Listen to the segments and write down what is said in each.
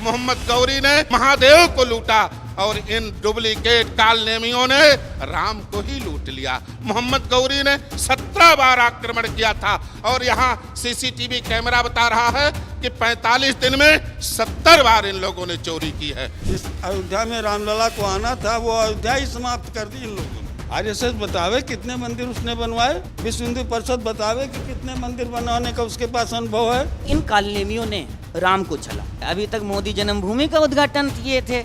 मोहम्मद गौरी ने महादेव को लूटा और इन डुप्लीकेट कालनेमियों ने राम को ही लूट लिया। मोहम्मद गौरी ने 17 बार आक्रमण किया था और यहाँ सीसीटीवी कैमरा बता रहा है कि 45 दिन में 70 बार इन लोगों ने चोरी की है। इस अयोध्या में रामलला को आना था, वो अयोध्या ही समाप्त कर दी इन लोगों ने। आरएसएस बतावे कितने मंदिर उसने बनवाए, विश्व हिंदू परिषद बतावे कि कितने मंदिर बनवाने का उसके पास अनुभव है। इन कालनेमियों ने राम को छला। अभी तक मोदी जन्मभूमि का उद्घाटन किए थे,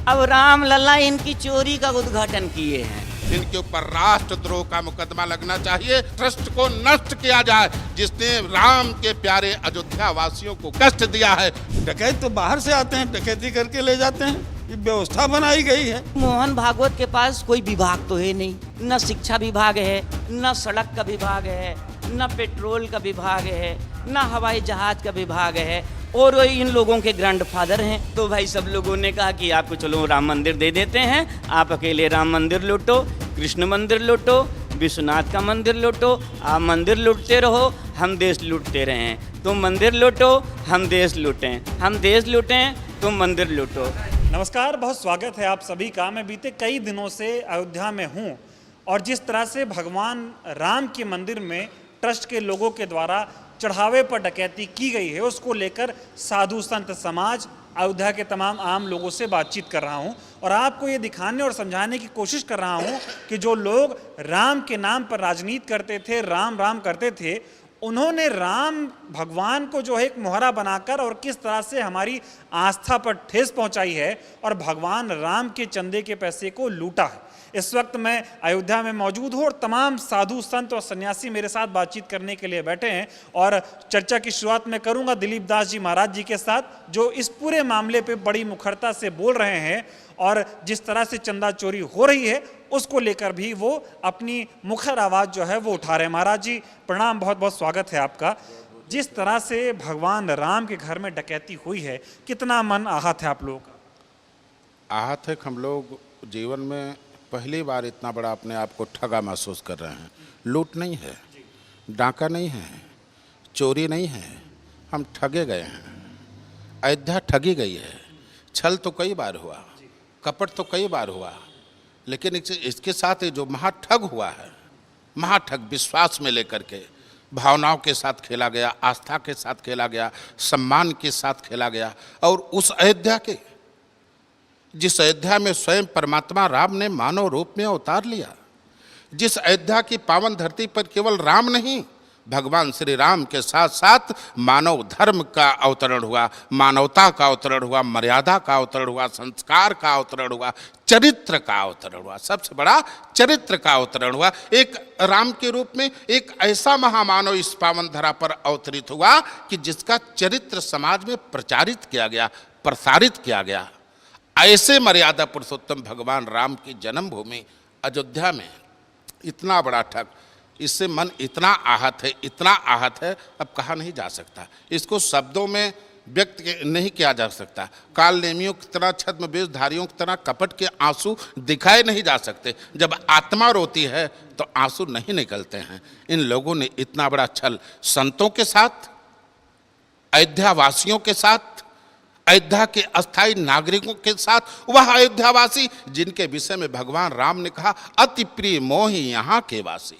अब राम लला इनकी चोरी का उद्घाटन किए हैं। इनके ऊपर राष्ट्रद्रोह का मुकदमा लगना चाहिए। ट्रस्ट को नष्ट किया जाए जिसने राम के प्यारे अयोध्या वासियों को कष्ट दिया है। डकैत तो बाहर से आते हैं, डकैती करके ले जाते हैं। ये व्यवस्था बनाई गई है। मोहन भागवत के पास कोई विभाग तो है नहीं, न शिक्षा विभाग है, न सड़क का विभाग है, न पेट्रोल का विभाग है, न हवाई जहाज का विभाग है, और वो इन लोगों के ग्रैंडफादर हैं। तो भाई सब लोगों ने कहा कि आपको चलो राम मंदिर दे देते हैं, आप अकेले राम मंदिर लूटो, कृष्ण मंदिर लूटो, विश्वनाथ का मंदिर लूटो, आप मंदिर लूटते रहो, हम देश लूटते रहें। तुम मंदिर लूटो, हम देश लूटें, हम देश लूटें, तुम मंदिर लूटो। नमस्कार, बहुत स्वागत है आप सभी का। मैं बीते कई दिनों से अयोध्या में हूँ और जिस तरह से भगवान राम के मंदिर में ट्रस्ट के लोगों के द्वारा चढ़ावे पर डकैती की गई है, उसको लेकर साधु संत समाज, अयोध्या के तमाम आम लोगों से बातचीत कर रहा हूं और आपको ये दिखाने और समझाने की कोशिश कर रहा हूं कि जो लोग राम के नाम पर राजनीति करते थे, राम राम करते थे, उन्होंने राम भगवान को जो है एक मोहरा बनाकर और किस तरह से हमारी आस्था पर ठेस पहुंचाई है और भगवान राम के चंदे के पैसे को लूटा है। इस वक्त मैं अयोध्या में मौजूद हूँ और तमाम साधु संत और सन्यासी मेरे साथ बातचीत करने के लिए बैठे हैं और चर्चा की शुरुआत मैं करूँगा दिलीप दास जी महाराज जी के साथ, जो इस पूरे मामले पे बड़ी मुखरता से बोल रहे हैं और जिस तरह से चंदा चोरी हो रही है उसको लेकर भी वो अपनी मुखर आवाज़ जो है वो उठा रहे हैं। महाराज जी प्रणाम, बहुत बहुत स्वागत है आपका। जिस तरह से भगवान राम के घर में डकैती हुई है, कितना मन आहत है आप लोगों का? आहत है। हम लोग जीवन में पहली बार इतना बड़ा अपने आप को ठगा महसूस कर रहे हैं। लूट नहीं है, डाका नहीं है, चोरी नहीं है, हम ठगे गए हैं। अयोध्या ठगी गई है। छल तो कई बार हुआ, कपट तो कई बार हुआ, लेकिन इसके साथ जो महाठग हुआ है, महाठग विश्वास में लेकर के भावनाओं के साथ खेला गया, आस्था के साथ खेला गया, सम्मान के साथ खेला गया। और उस अयोध्या के, जिस अयोध्या में स्वयं परमात्मा राम ने मानव रूप में अवतार लिया, जिस अयोध्या की पावन धरती पर केवल राम नहीं, भगवान श्री राम के साथ साथ मानव धर्म का अवतरण हुआ, मानवता का अवतरण हुआ, मर्यादा का अवतरण हुआ, संस्कार का अवतरण हुआ, चरित्र का अवतरण हुआ, सबसे बड़ा चरित्र का अवतरण हुआ। एक राम के रूप में एक ऐसा महामानव इस पावन धरा पर अवतरित हुआ कि जिसका चरित्र समाज में प्रचारित किया गया, प्रसारित किया गया। ऐसे मर्यादा पुरुषोत्तम भगवान राम की जन्मभूमि अयोध्या में इतना बड़ा ठग, इससे मन इतना आहत है, इतना आहत है, अब कहा नहीं जा सकता। इसको शब्दों में व्यक्त नहीं किया जा सकता। कालनेमियों की तरह, छद्म वेशधारियों की तरह कपट के आंसू दिखाए नहीं जा सकते। जब आत्मा रोती है तो आंसू नहीं निकलते हैं। इन लोगों ने इतना बड़ा छल संतों के साथ, अयोध्या वासियों के साथ, अयोध्या के अस्थायी नागरिकों के साथ, वह अयोध्यावासी जिनके विषय में भगवान राम ने कहा अति प्रिय मोहि यहाँ के वासी।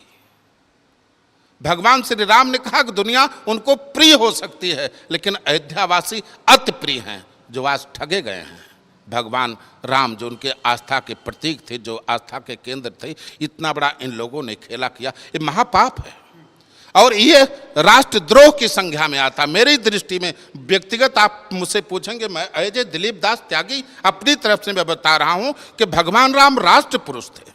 भगवान श्री राम ने कहा कि दुनिया उनको प्रिय हो सकती है, लेकिन अयोध्यावासी अति प्रिय हैं, जो आज ठगे गए हैं। भगवान राम जो उनके आस्था के प्रतीक थे, जो आस्था के केंद्र थे, इतना बड़ा इन लोगों ने खेला किया। ये महापाप है और ये राष्ट्रद्रोह की संज्ञा में आता। मेरी दृष्टि में व्यक्तिगत आप मुझसे पूछेंगे, मैं अजय दिलीप दास त्यागी अपनी तरफ से मैं बता रहा हूं कि भगवान राम राष्ट्र पुरुष थे।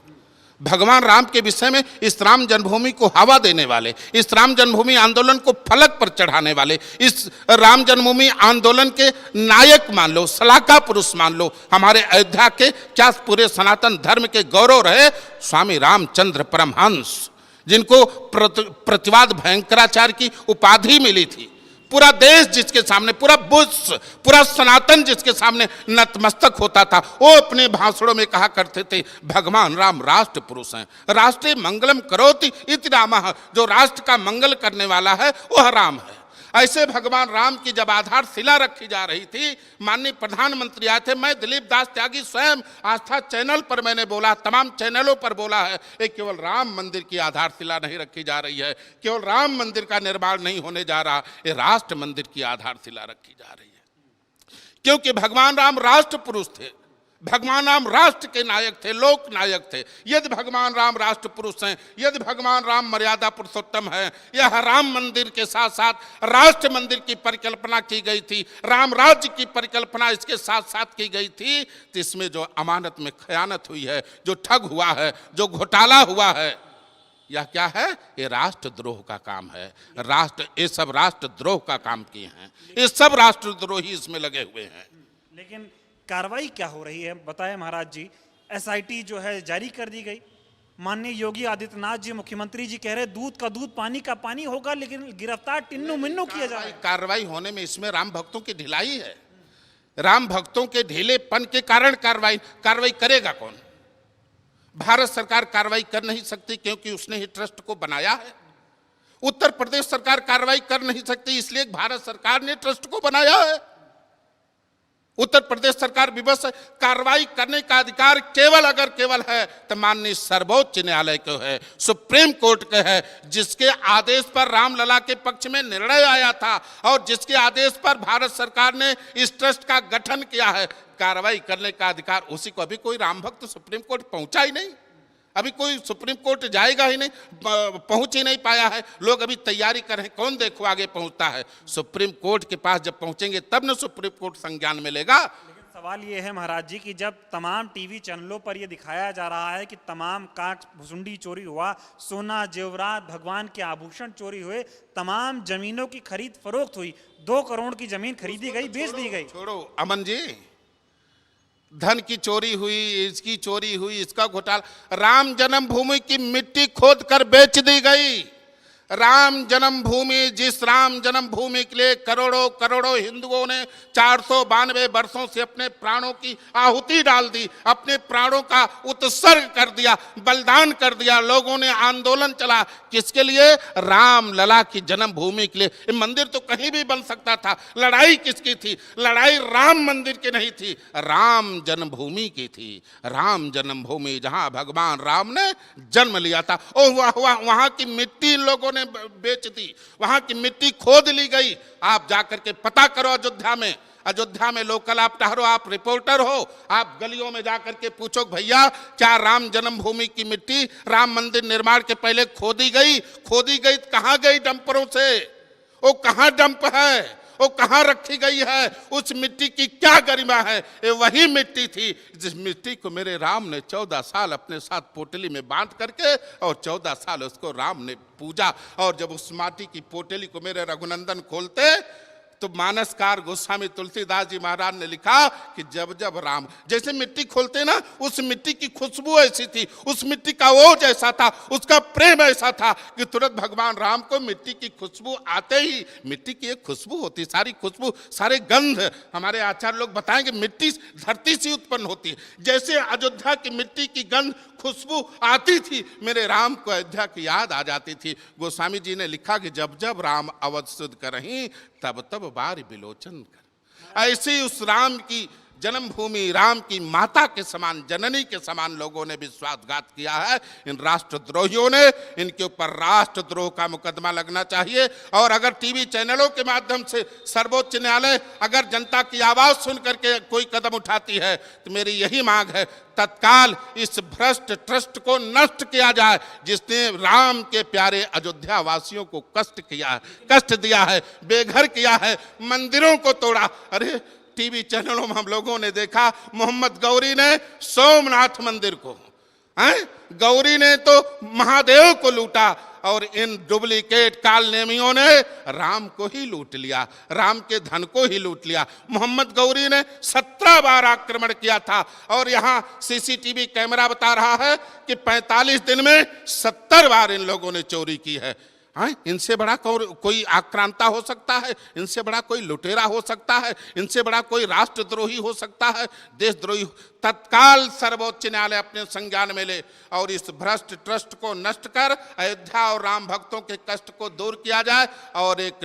भगवान राम के विषय में इस राम जन्मभूमि को हवा देने वाले, इस राम जन्मभूमि आंदोलन को फलक पर चढ़ाने वाले, इस राम जन्मभूमि आंदोलन के नायक मान लो, सलाहकार पुरुष मान लो, हमारे अयोध्या के, क्या पूरे सनातन धर्म के गौरव रहे स्वामी रामचंद्र परमहंस, जिनको प्रतिवाद भयंकराचार्य की उपाधि मिली थी। पूरा देश जिसके सामने, पूरा विश्व, पूरा सनातन जिसके सामने नतमस्तक होता था, वो अपने भाषणों में कहा करते थे भगवान राम राष्ट्र पुरुष हैं। राष्ट्रीय मंगलम करोति इति रामः, जो राष्ट्र का मंगल करने वाला है वह राम है। ऐसे भगवान राम की जब आधारशिला रखी जा रही थी, माननीय प्रधानमंत्री आए थे, मैं दिलीप दास त्यागी स्वयं आस्था चैनल पर मैंने बोला, तमाम चैनलों पर बोला है, ये केवल राम मंदिर की आधारशिला नहीं रखी जा रही है, केवल राम मंदिर का निर्माण नहीं होने जा रहा, ये राष्ट्र मंदिर की आधारशिला रखी जा रही है। क्योंकि भगवान राम राष्ट्र पुरुष थे, भगवान राम राष्ट्र के नायक थे, लोक नायक थे। यदि भगवान राम राष्ट्र पुरुष हैं, यदि भगवान राम मर्यादा पुरुषोत्तम है, यह राम मंदिर के साथ साथ राष्ट्र मंदिर की परिकल्पना की गई थी, राम राज्य की परिकल्पना इसके साथ साथ की गई थी, तो इसमें जो अमानत में खयानत हुई है, जो ठग हुआ है, जो घोटाला हुआ है, यह क्या है? ये राष्ट्रद्रोह का काम है। ये सब राष्ट्रद्रोह का काम किए हैं, ये सब राष्ट्रद्रोही इसमें लगे हुए हैं। लेकिन कार्रवाई क्या हो रही है बताएं महाराज जी। एसआईटी जो है जारी कर दी गई, माननीय योगी आदित्यनाथ जी मुख्यमंत्री जी कह रहे दूध का दूध पानी का पानी होगा, लेकिन गिरफ्तार टिन्नू मिन्नू किया जा रहा है। कार्रवाई होने में इसमें राम भक्तों की ढिलाई है, राम भक्तों के ढीलेपन के कारण कार्रवाई करेगा कौन? भारत सरकार कार्रवाई कर नहीं सकती क्योंकि उसने ही ट्रस्ट को बनाया है। उत्तर प्रदेश सरकार कार्रवाई कर नहीं सकती इसलिए भारत सरकार ने ट्रस्ट को बनाया है। उत्तर प्रदेश सरकार विवश है। कार्रवाई करने का अधिकार केवल है तो माननीय सर्वोच्च न्यायालय को है, सुप्रीम कोर्ट के है, जिसके आदेश पर रामलला के पक्ष में निर्णय आया था और जिसके आदेश पर भारत सरकार ने इस ट्रस्ट का गठन किया है। कार्रवाई करने का अधिकार उसी को, अभी कोई राम भक्त सुप्रीम कोर्ट पहुंचा ही नहीं, अभी कोई सुप्रीम कोर्ट जाएगा ही नहीं, पहुंच ही नहीं पाया है। लोग अभी तैयारी कर रहे हैं, कौन देखो आगे पहुंचता है। सुप्रीम कोर्ट के पास जब पहुंचेंगे तब न सुप्रीम कोर्ट संज्ञान में लेगा। लेकिन सवाल ये है महाराज जी कि जब तमाम टीवी चैनलों पर ये दिखाया जा रहा है कि तमाम कांच भुसुंडी चोरी हुआ, सोना जेवरात भगवान के आभूषण चोरी हुए, तमाम जमीनों की खरीद फरोख्त हुई, 2 करोड़ की जमीन खरीदी गई, बेच दी गई। छोड़ो अमन जी, धन की चोरी हुई, इसकी चोरी हुई, इसका घोटाला, राम जन्मभूमि की मिट्टी खोद कर बेच दी गई। राम जन्मभूमि, जिस राम जन्मभूमि के लिए करोड़ों हिंदुओं ने 492 वर्षों से अपने प्राणों की आहुति डाल दी, अपने प्राणों का उत्सर्ग कर दिया, बलिदान कर दिया। लोगों ने आंदोलन चला किसके लिए? राम लला की जन्मभूमि के लिए। ये मंदिर तो कहीं भी बन सकता था। लड़ाई किसकी थी? लड़ाई राम मंदिर की नहीं थी, राम जन्मभूमि की थी। राम जन्मभूमि जहां भगवान राम ने जन्म लिया था, वहां की मिट्टी इन लोगों ने बेच दी, वहां की मिट्टी खोद ली गई। आप जाकर के पता करो अयोध्या में लोकल आप ठहरो, आप रिपोर्टर हो, आप गलियों में जाकर के पूछो भैया क्या राम जन्मभूमि की मिट्टी राम मंदिर निर्माण के पहले खोदी गई कहां गई? डंपरों से वो कहां डंप है, वो कहां रखी गई है? उस मिट्टी की क्या गरिमा है? ये वही मिट्टी थी जिस मिट्टी को मेरे राम ने 14 साल अपने साथ पोटली में बांध करके और 14 साल उसको राम ने पूजा। और जब उस माटी की पोटली को मेरे रघुनंदन खोलते तो मानसकार गोस्वामी तुलसीदास जी महाराज ने लिखा कि जब राम जैसे मिट्टी खोलते ना, उस मिट्टी की खुशबू ऐसी थी, उस मिट्टी का ओज ऐसा था, उसका प्रेम ऐसा था कि तुरंत भगवान राम को मिट्टी की खुशबू आते ही, मिट्टी की एक खुशबू होती, सारी खुशबू, सारे गंध हमारे आचार्य लोग बताएंगे मिट्टी धरती से उत्पन्न होती है। जैसे अयोध्या की मिट्टी की गंध खुशबू आती थी, मेरे राम को अयोध्या की याद आ जाती थी। गोस्वामी जी ने लिखा कि जब राम अवध सुध करहीं तब बार विलोचन कर। ऐसे ही उस राम की जन्मभूमि, राम की माता के समान, जननी के समान लोगों ने विश्वासघात किया है। इन राष्ट्रद्रोहियों ने, इनके ऊपर राष्ट्रद्रोह का मुकदमा लगना चाहिए। और अगर टीवी चैनलों के माध्यम से सर्वोच्च न्यायालय अगर जनता की आवाज सुन करके कोई कदम उठाती है तो मेरी यही मांग है, तत्काल इस भ्रष्ट ट्रस्ट को नष्ट किया जाए जिसने राम के प्यारे अयोध्या वासियों को कष्ट दिया है, बेघर किया है, मंदिरों को तोड़ा। अरे टीवी चैनलों में हम लोगों ने देखा मोहम्मद गौरी ने सोमनाथ मंदिर को, गौरी ने तो महादेव को लूटा और इन डुप्लीकेट कालनेमियों ने राम को ही लूट लिया, राम के धन को ही लूट लिया। मोहम्मद गौरी ने 17 बार आक्रमण किया था और यहाँ सीसीटीवी कैमरा बता रहा है कि 45 दिन में 70 बार इन लोगों ने चोरी की है। हाँ, इनसे बड़ा कोई आक्रांता हो सकता है, इनसे बड़ा कोई लुटेरा हो सकता है, इनसे बड़ा कोई राष्ट्रद्रोही हो सकता है, देशद्रोही। तत्काल सर्वोच्च न्यायालय अपने संज्ञान में ले और इस भ्रष्ट ट्रस्ट को नष्ट कर अयोध्या और राम भक्तों के कष्ट को दूर किया जाए और एक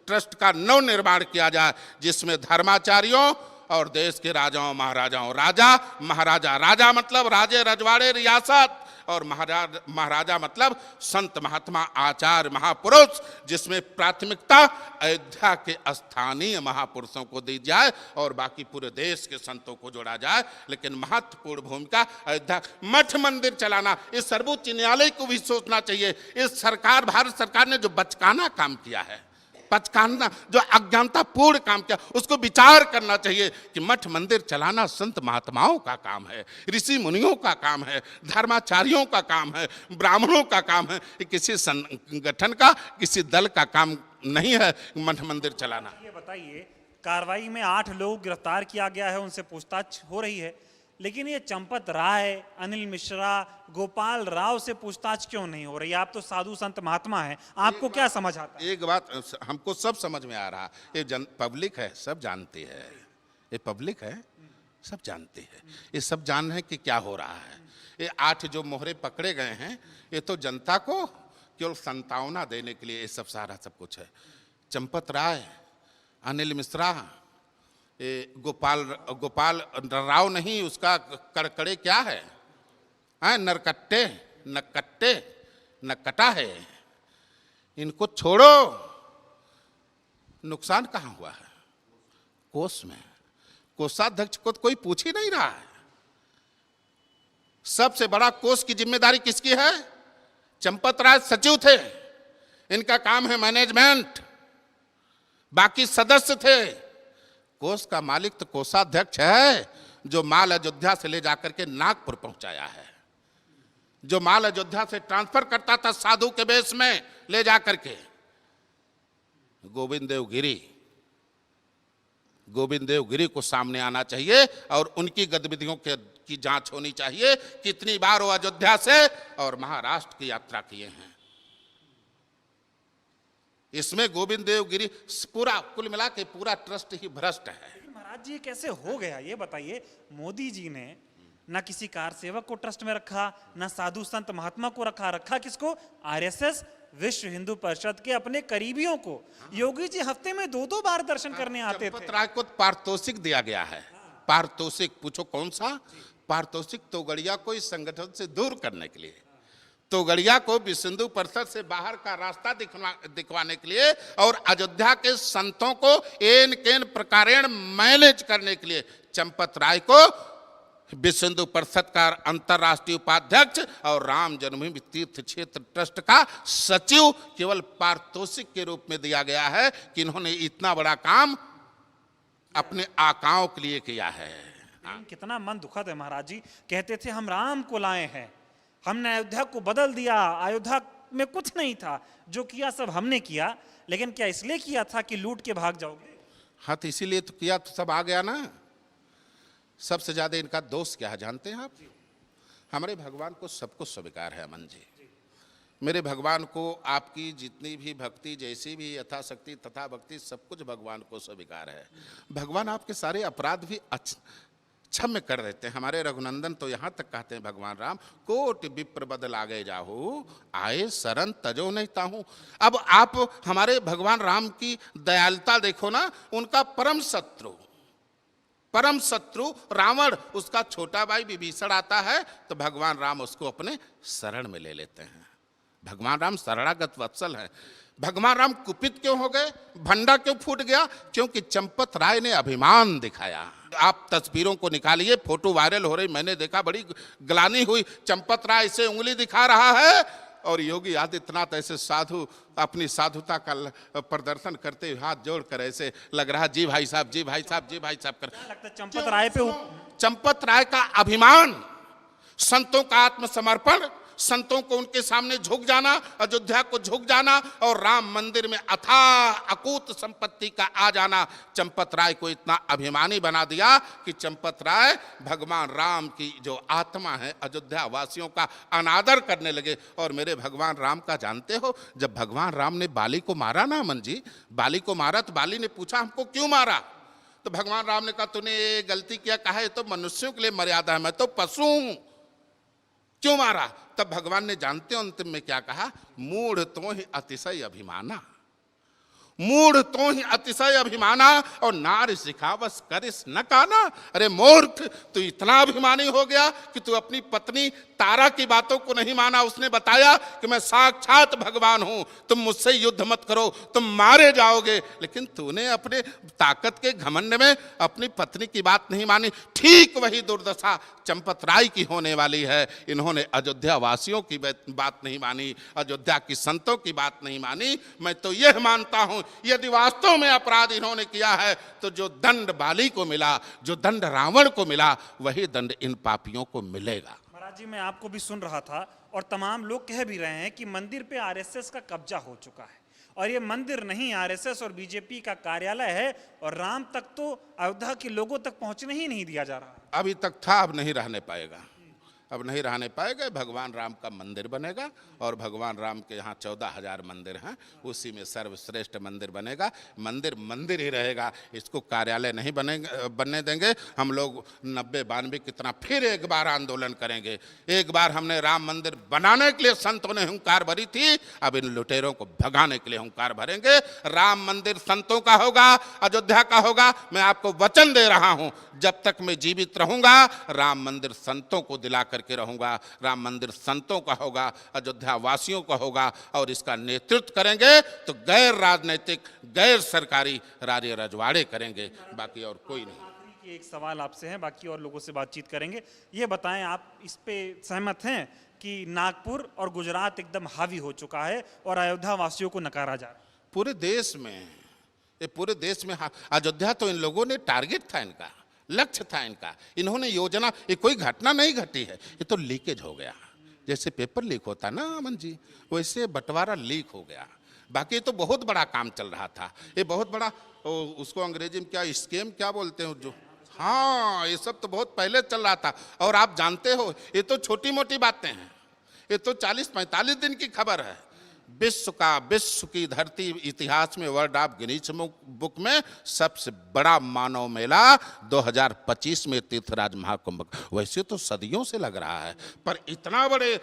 ट्रस्ट का नव निर्माण किया जाए जिसमें धर्माचार्यों और देश के राजाओं महाराजाओं, राजा मतलब राजे रजवाड़े रियासत, और महाराजा मतलब संत महात्मा आचार्य महापुरुष, जिसमें प्राथमिकता अयोध्या के स्थानीय महापुरुषों को दी जाए और बाकी पूरे देश के संतों को जोड़ा जाए। लेकिन महत्वपूर्ण भूमिका अयोध्या मठ मंदिर चलाना, इस सर्वोच्च न्यायालय को भी सोचना चाहिए। इस सरकार, भारत सरकार ने जो बचकाना काम किया है, पचकाना, जो अज्ञानतापूर्ण काम किया, उसको विचार करना चाहिए कि मठ मंदिर चलाना संत महात्माओं का काम है, ऋषि मुनियों का काम है, धर्माचार्यों का काम है, ब्राह्मणों का काम है। किसी संगठन का, किसी दल का काम नहीं है मठ मंदिर चलाना। ये बताइए, कार्रवाई में 8 लोग गिरफ्तार किया गया है, उनसे पूछताछ हो रही है, लेकिन ये चंपत राय, अनिल मिश्रा, गोपाल राव से पूछताछ क्यों नहीं हो रही? आप तो साधु संत महात्मा हैं, आपको क्या समझ आता है? एक बात हमको सब समझ में आ रहा, ये पब्लिक है, सब जानती है, ये पब्लिक है, सब जानती है, ये सब जान रहे हैं कि क्या हो रहा है। ये 8 जो मोहरे पकड़े गए हैं, ये तो जनता को केवल संतावना देने के लिए ये सब सारा सब कुछ है। चंपत राय, अनिल मिश्रा, गोपाल राव नहीं, उसका कड़कड़े क्या है, नरकट्टे, नकट्टे, नकटा है। इनको छोड़ो, नुकसान कहाँ हुआ है? कोष में। कोषाध्यक्ष को तो कोई पूछ ही नहीं रहा है। सबसे बड़ा कोष की जिम्मेदारी किसकी है? चंपत राय सचिव थे, इनका काम है मैनेजमेंट, बाकी सदस्य थे। कोष का मालिक तो कोषाध्यक्ष है, जो माल अयोध्या से ले जाकर के नागपुर पहुंचाया है, जो माल अयोध्या से ट्रांसफर करता था साधु के बेस में ले जाकर के। गोविंद देव गिरी को सामने आना चाहिए और उनकी गतिविधियों की जांच होनी चाहिए। कितनी बार वो अयोध्या से और महाराष्ट्र की यात्रा किए हैं। इसमें गोविंद देव गिरी पूरा, कुल मिला के पूरा ट्रस्ट ही भ्रष्ट है। महाराज जी, ये कैसे हो गया ये बताइए? मोदी जी ने ना किसी कार सेवक को ट्रस्ट में रखा, ना साधु संत महात्मा को रखा किसको? आरएसएस, विश्व हिंदू परिषद के अपने करीबियों को। योगी जी हफ्ते में 2-2 बार दर्शन करने आते थे। चंपत राय को पारितोषिक दिया गया है। पारितोषिक पूछो कौन सा? पारितोषिक तोगड़िया को इस संगठन से दूर करने के लिए, तोगड़िया को विश्व हिंदू परिषद से बाहर का रास्ता दिखवाने के लिए और अयोध्या के संतों को एन केन प्रकारेण मैनेज करने के लिए चंपत राय को विश्व हिंदू परिषद का अंतर्राष्ट्रीय उपाध्यक्ष और राम जन्मभूमि तीर्थ क्षेत्र ट्रस्ट का सचिव केवल पारितोषिक के रूप में दिया गया है कि इन्होंने इतना बड़ा काम अपने आकाओं के लिए किया है। कितना मन दुखद है महाराज जी। कहते थे हम राम को लाए हैं, हमने अयोध्या को बदल दिया, अयोध्या में कुछ नहीं था, जो किया सब हमने किया। लेकिन क्या इसलिए किया था कि लूट के भाग जाओगे? हाँ, तो इसीलिए तो किया, तो सब आ गया ना। सबसे ज्यादा इनका दोष क्या है जानते हैं आप? हमारे भगवान को सब कुछ स्वीकार है अमन जी। मेरे भगवान को आपकी जितनी भी भक्ति, जैसी भी यथाशक्ति तथा भक्ति, सब कुछ भगवान को स्वीकार है। भगवान आपके सारे अपराध भी क्षम्य कर देते हैं। हमारे रघुनंदन तो यहाँ तक कहते हैं भगवान राम, कोटि विप्र बदल आगे जाहू, आए शरण तजो नहीं ताहू। अब आप हमारे भगवान राम की दयालुता देखो ना। उनका परम शत्रु रावण, उसका छोटा भाई विभीषण आता है तो भगवान राम उसको अपने शरण में ले लेते हैं। भगवान राम शरणागत वत्सल है। भगवान राम कुपित क्यों हो गए, भंडा क्यों फूट गया? क्योंकि चंपत राय ने अभिमान दिखाया। आप तस्वीरों को निकालिए, फोटो वायरल हो रही, मैंने देखा, बड़ी ग्लानि हुई। चंपत राय से उंगली दिखा रहा है और योगी आदित्यनाथ ऐसे साधु अपनी साधुता का प्रदर्शन करते हुए हाथ जोड़कर ऐसे लग रहा, जी भाई साहब, जी भाई साहब, जी भाई साहब कर। लगता है चंपत राय पे चंपत राय का अभिमान, संतों का आत्मसमर्पण, संतों को उनके सामने झुक जाना, अयोध्या को झुक जाना और राम मंदिर में अथाह अकूत संपत्ति का आ जाना चंपत राय को इतना अभिमानी बना दिया कि चंपत राय भगवान राम की जो आत्मा है अयोध्या वासियों का अनादर करने लगे। और मेरे भगवान राम का जानते हो, जब भगवान राम ने बाली को मारा ना अमन जी, बाली को मारा तो बाली ने पूछा हमको क्यों मारा, तो भगवान राम ने कहा तूने ये गलती किया, कहा है तो मनुष्यों के लिए मर्यादा है, मैं तो पशु हूं, क्यों मारा। तब भगवान ने जानते हो अंतिम में क्या कहा, मूढ़ तो ही अतिशय अभिमाना, मूढ़ तो ही अतिशय अभिमाना और नारी सिखावस करिस न काना। अरे मूर्ख, तू इतना अभिमानी हो गया कि तू अपनी पत्नी तारा की बातों को नहीं माना। उसने बताया कि मैं साक्षात भगवान हूं, तुम मुझसे युद्ध मत करो, तुम मारे जाओगे, लेकिन तूने अपने ताकत के घमंड में अपनी पत्नी की बात नहीं मानी। ठीक वही दुर्दशा चंपत राय की होने वाली है। इन्होंने अयोध्या वासियों की बात नहीं मानी, अयोध्या की संतों की बात नहीं मानी। मैं तो यह मानता हूं यदि वास्तव में अपराध इन्होंने किया है तो जो दंड बाली को मिला, जो दंड रावण को मिला, वही दंड इन पापियों को मिलेगा। महाराज जी, मैं आपको भी सुन रहा था और तमाम लोग कह भी रहे हैं कि मंदिर पे आरएसएस का कब्जा हो चुका है और ये मंदिर नहीं आरएसएस और बीजेपी का कार्यालय है और राम तक तो अयोध्या के लोगों तक पहुंचने ही नहीं दिया जा रहा। अभी तक था, अब नहीं रहने पाएगा, अब नहीं रहने पाएगा। भगवान राम का मंदिर बनेगा और भगवान राम के यहाँ 14,000 मंदिर हैं, उसी में सर्वश्रेष्ठ मंदिर बनेगा। मंदिर मंदिर ही रहेगा, इसको कार्यालय नहीं बनने देंगे। हम लोग 90-92 कितना फिर एक बार आंदोलन करेंगे। एक बार हमने राम मंदिर बनाने के लिए संतों ने हुंकार भरी थी, अब इन लुटेरों को भगाने के लिए हुंकार भरेंगे। राम मंदिर संतों का होगा, अयोध्या का होगा। मैं आपको वचन दे रहा हूं, जब तक मैं जीवित रहूंगा राम मंदिर संतों को दिला करके रहूंगा। राम मंदिर संतों का होगा, अयोध्या वासियों का होगा और इसका नेतृत्व करेंगे तो गैर राजनीतिक, गैर सरकारी राजे रजवाड़े करेंगे, बाकी और कोई नहीं। आखिरी की एक सवाल आपसे है, बाकी और लोगों से बातचीत करेंगे। ये बताएं, आप इस पे सहमत हैं कि नागपुर और गुजरात एकदम हावी हो चुका है और अयोध्या वासियों को नकारा जा रहा है? पूरे देश में, ये पूरे देश में अयोध्या तो इन लोगों ने टारगेट था, इनका लक्ष्य था, इनका इन्होंने योजना, ये कोई घटना नहीं घटी है, ये तो लीकेज हो गया। जैसे पेपर लीक होता ना अमन जी, वैसे बंटवारा लीक हो गया। बाकी तो बहुत बड़ा काम चल रहा था, ये बहुत बड़ा, उसको अंग्रेजी में क्या स्कैम क्या बोलते हैं जो, हाँ, ये सब तो बहुत पहले चल रहा था। और आप जानते हो ये तो छोटी मोटी बातें हैं, ये तो 40-45 दिन की खबर है। विश्व की धरती इतिहास में वर्ल्ड ऑफ गिनीज बुक में सबसे बड़ा मानव मेला 2025 में तीर्थराज महाकुंभ। वैसे तो सदियों से लग रहा है, पर इतना बड़े,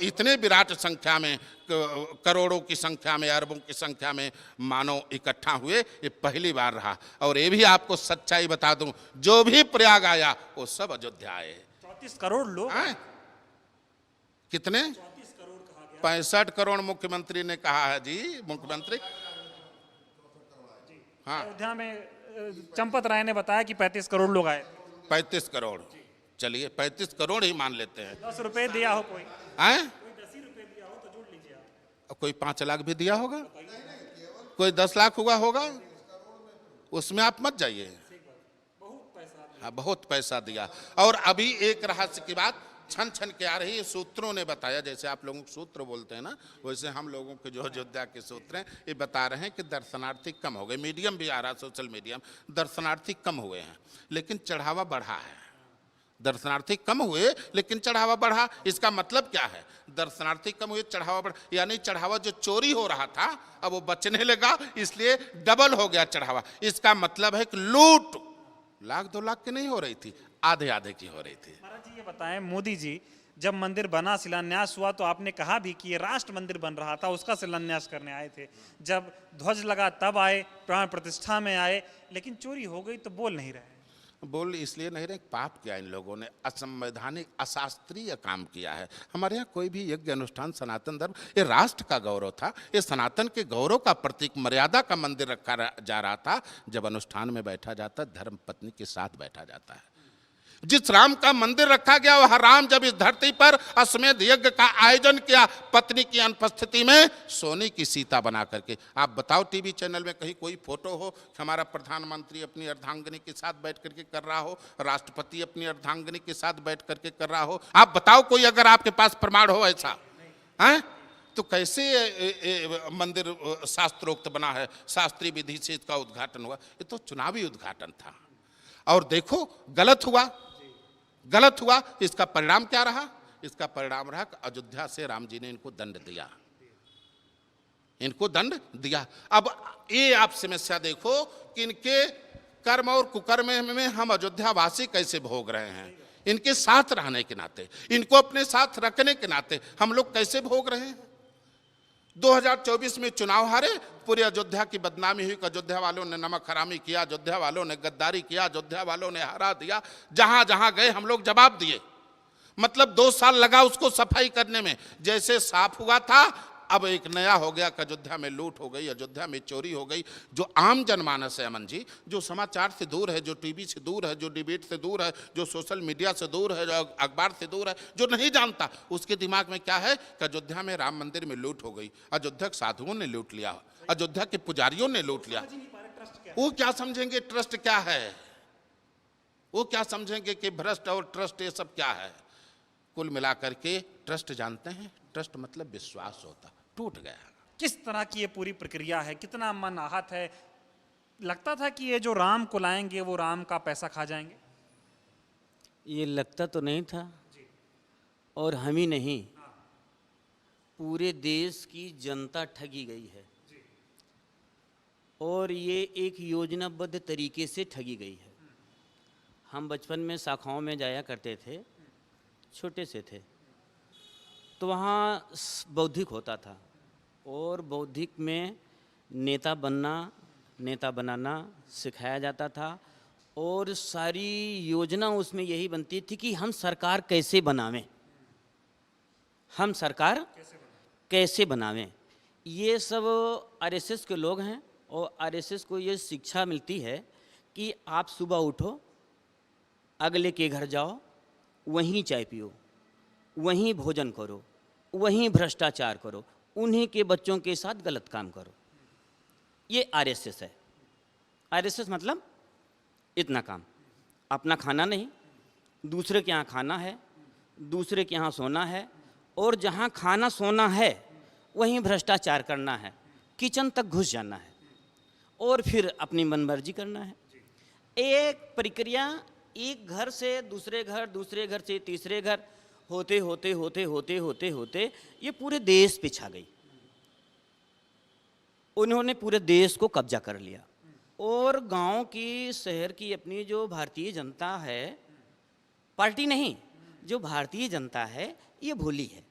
इतने विराट संख्या में, करोड़ों की संख्या में, अरबों की संख्या में मानव इकट्ठा हुए, ये पहली बार रहा। और ये भी आपको सच्चाई बता दूं, जो भी प्रयाग आया वो सब अयोध्या आए। 34 करोड़ लोग, कितने? 65 करोड़ मुख्यमंत्री ने कहा है जी, मुख्यमंत्री। हाँ, अयोध्या में चंपत राय ने बताया कि 35 करोड़ लोग आए। 35 करोड़, चलिए 35 करोड़ ही मान लेते हैं। 10 रुपए दिया हो कोई, आए? कोई 10 ही रुपए दिया हो तो जोड़ लीजिए आप। कोई 5 लाख भी दिया होगा, कोई 10 लाख हुआ होगा, उसमें आप मत जाइए। हाँ, बहुत पैसा दिया। और अभी एक रहस्य की बात छन छन के आ रही है, सूत्रों ने बताया, जैसे आप लोगों को सूत्र बोलते हैं ना, वैसे हम लोगों के जो अयोध्या के सूत्र हैं ये बता रहे हैं कि दर्शनार्थी कम हो गए। मीडियम भी आ रहा, सोशल मीडिया में दर्शनार्थी कम हुए हैं लेकिन चढ़ावा बढ़ा है। दर्शनार्थी कम हुए लेकिन चढ़ावा बढ़ा, इसका मतलब क्या है? दर्शनार्थी कम हुए, चढ़ावा बढ़ा, यानी चढ़ावा जो चोरी हो रहा था अब वो बचने लगा, इसलिए डबल हो गया चढ़ावा। इसका मतलब है कि लूट 1-2 लाख की नहीं हो रही थी, आधे आधे की हो रही थी। महाराज जी, ये बताएं, मोदी जी जब मंदिर बना, शिलान्यास हुआ, तो आपने कहा भी कि ये राष्ट्र मंदिर बन रहा था, उसका शिलान्यास करने आए थे। जब ध्वज लगा तब आए, प्राण प्रतिष्ठा में आए, लेकिन चोरी हो गई तो बोल नहीं रहे। बोल इसलिए नहीं रहे, पाप किया इन लोगों ने, असंवैधानिक अशास्त्रीय काम किया है। हमारे यहाँ कोई भी यज्ञ अनुष्ठान, सनातन धर्म, ये राष्ट्र का गौरव था, ये सनातन के गौरव का प्रतीक, मर्यादा का मंदिर रखा जा रहा था। जब अनुष्ठान में बैठा जाता, धर्म पत्नी के साथ बैठा जाता है। जिस राम का मंदिर रखा गया, वह राम जब इस धरती पर अश्वमेध यज्ञ का आयोजन किया पत्नी की अनुपस्थिति में सोने की सीता बना करके। आप बताओ टीवी चैनल में कहीं कोई फोटो हो कि हमारा प्रधानमंत्री अपनी अर्धांगिनी के साथ बैठ करके कर रहा हो, राष्ट्रपति अपनी अर्धांगिनी के साथ बैठ करके कर रहा हो? आप बताओ कोई अगर आपके पास प्रमाण हो ऐसा है तो कैसे मंदिर शास्त्रोक्त बना है, शास्त्रीय विधि से इसका उद्घाटन हुआ? ये तो चुनावी उद्घाटन था। और देखो गलत हुआ। इसका परिणाम क्या रहा? इसका परिणाम रहा कि अयोध्या से राम जी ने इनको दंड दिया। अब ये आप समस्या देखो कि इनके कर्म और कुकर्म में हम अयोध्या वासी कैसे भोग रहे हैं। इनके साथ रहने के नाते, इनको अपने साथ रखने के नाते हम लोग कैसे भोग रहे हैं। 2024 में चुनाव हारे, पूरी अयोध्या की बदनामी हुई कि अयोध्या वालों ने नमक हरामी किया, अयोध्या वालों ने गद्दारी किया, अयोध्या वालों ने हरा दिया। जहां जहां गए हम लोग जवाब दिए। मतलब 2 साल लगा उसको सफाई करने में। जैसे साफ हुआ था अब एक नया हो गया कि अयोध्या में लूट हो गई, अयोध्या में चोरी हो गई। जो आम जनमानस है अमन जी, जो समाचार से दूर है, जो टीवी से दूर है, जो डिबेट से दूर है, जो सोशल मीडिया से दूर है, जो अखबार से दूर है, जो नहीं जानता, उसके दिमाग में क्या है कि अयोध्या में राम मंदिर में लूट हो गई, अयोध्या के साधुओं ने लूट लिया, अयोध्या के पुजारियों ने लूट लिया। वो क्या समझेंगे ट्रस्ट क्या है? वो क्या समझेंगे कि भ्रष्ट और ट्रस्ट ये सब क्या है? कुल मिलाकर के ट्रस्ट जानते हैं, ट्रस्ट मतलब विश्वास होता, टूट गया। किस तरह की ये पूरी प्रक्रिया है? कितना मन आहत है? लगता था कि ये जो राम को लाएंगे वो राम का पैसा खा जाएंगे? ये लगता तो नहीं था, और हम ही नहीं, पूरे देश की जनता ठगी गई है। और ये एक योजनाबद्ध तरीके से ठगी गई है। हम बचपन में शाखाओं में जाया करते थे, छोटे से थे, तो वहाँ बौद्धिक होता था, और बौद्धिक में नेता बनाना सिखाया जाता था। और सारी योजना उसमें यही बनती थी कि हम सरकार कैसे बनावें, ये सब आरएसएस के लोग हैं। और आरएसएस को ये शिक्षा मिलती है कि आप सुबह उठो, अगले के घर जाओ, वहीं चाय पियो, वहीं भोजन करो, वहीं भ्रष्टाचार करो, उन्हीं के बच्चों के साथ गलत काम करो। ये आरएसएस है। आरएसएस मतलब इतना काम, अपना खाना नहीं, दूसरे के यहाँ खाना है, दूसरे के यहाँ सोना है, और जहाँ खाना सोना है वहीं भ्रष्टाचार करना है, किचन तक घुस जाना है, और फिर अपनी मनमर्जी करना है। एक प्रक्रिया, एक घर से दूसरे घर, दूसरे घर से तीसरे घर होते होते ये पूरे देश पे छा गई। उन्होंने पूरे देश को कब्जा कर लिया। और गांव की, शहर की अपनी जो भारतीय जनता है, पार्टी नहीं, जो भारतीय जनता है, ये भोली है।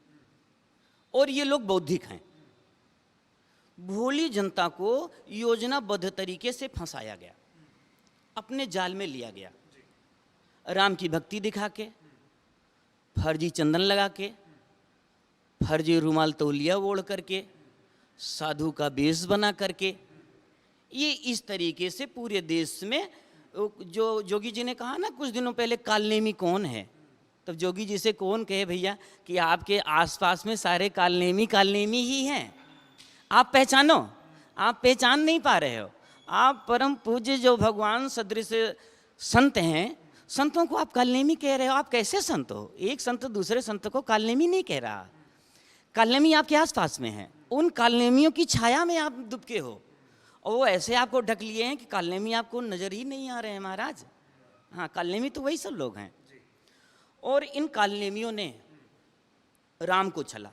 और ये लोग बौद्धिक हैं। भोली जनता को योजनाबद्ध तरीके से फंसाया गया, अपने जाल में लिया गया। राम की भक्ति दिखा के, फर्जी चंदन लगा के, फर्जी रुमाल तौलिया ओढ़ करके, साधु का वेश बना करके, ये इस तरीके से पूरे देश में, जो जोगी जी ने कहा ना कुछ दिनों पहले, कालनेमी कौन है, तब जोगी जी से कौन कहे भैया कि आपके आसपास में सारे कालनेमी ही हैं, आप पहचानो। आप पहचान नहीं पा रहे हो। आप परम पूज्य जो भगवान सदृश संत हैं, संतों को आप कालनेमी कह रहे हो। आप कैसे संत हो? एक संत दूसरे संत को कालनेमी नहीं कह रहा। कालनेमी आपके आसपास में है, उन कालनेमियों की छाया में आप दुबके हो, और वो ऐसे आपको ढक लिए हैं कि कालनेमी आपको नजर ही नहीं आ रहे हैं महाराज। हाँ, कालनेमी तो वही सब लोग हैं। और इन कालनेमियों ने राम को छला।